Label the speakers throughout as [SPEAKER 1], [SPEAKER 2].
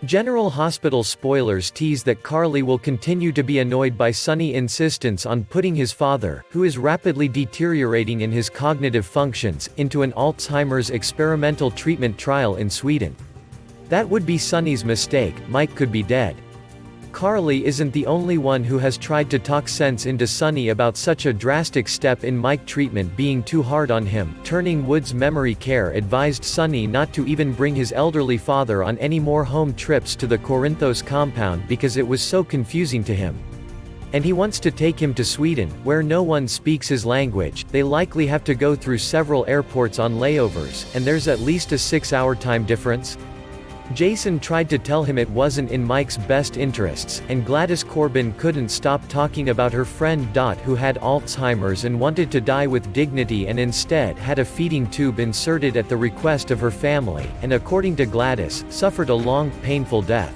[SPEAKER 1] General Hospital spoilers tease that Carly will continue to be annoyed by Sonny's insistence on putting his father, who is rapidly deteriorating in his cognitive functions, into an Alzheimer's experimental treatment trial in Sweden. That would be Sonny's mistake. Mike could be dead. Carly isn't the only one who has tried to talk sense into Sonny about such a drastic step in Mike treatment being too hard on him. Turning Wood's memory care advised Sonny not to even bring his elderly father on any more home trips to the Corinthos compound because it was so confusing to him. And he wants to take him to Sweden, where no one speaks his language. They likely have to go through several airports on layovers, and there's at least a 6-hour time difference. Jason tried to tell him it wasn't in Mike's best interests, and Gladys Corbin couldn't stop talking about her friend Dot, who had Alzheimer's and wanted to die with dignity and instead had a feeding tube inserted at the request of her family, and according to Gladys, suffered a long, painful death.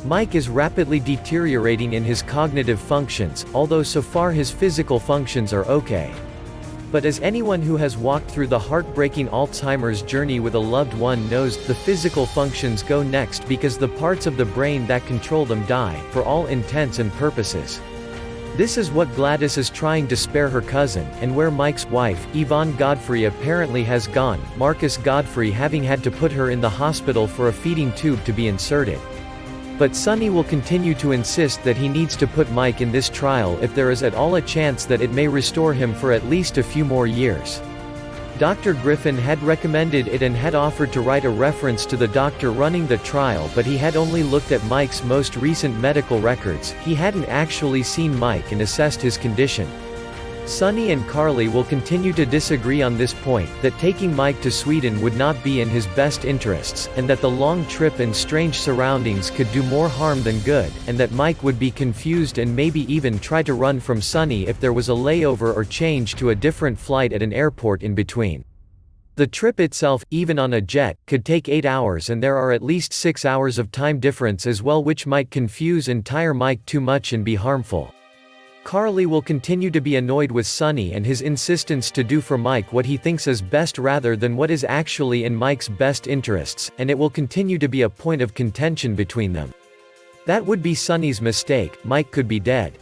[SPEAKER 1] Mike is rapidly deteriorating in his cognitive functions, although so far his physical functions are okay. But as anyone who has walked through the heartbreaking Alzheimer's journey with a loved one knows, the physical functions go next because the parts of the brain that control them die, for all intents and purposes. This is what Gladys is trying to spare her cousin, and where Mike's wife, Yvonne Godfrey, apparently has gone, Marcus Godfrey having had to put her in the hospital for a feeding tube to be inserted. But Sonny will continue to insist that he needs to put Mike in this trial if there is at all a chance that it may restore him for at least a few more years. Dr. Griffin had recommended it and had offered to write a reference to the doctor running the trial, but he had only looked at Mike's most recent medical records. He hadn't actually seen Mike and assessed his condition. Sonny and Carly will continue to disagree on this point, that taking Mike to Sweden would not be in his best interests, and that the long trip and strange surroundings could do more harm than good, and that Mike would be confused and maybe even try to run from Sonny if there was a layover or change to a different flight at an airport in between. The trip itself, even on a jet, could take 8 hours, and there are at least 6 hours of time difference as well, which might confuse and tire Mike too much and be harmful. Carly will continue to be annoyed with Sonny and his insistence to do for Mike what he thinks is best rather than what is actually in Mike's best interests, and it will continue to be a point of contention between them. That would be Sonny's mistake. Mike could be dead.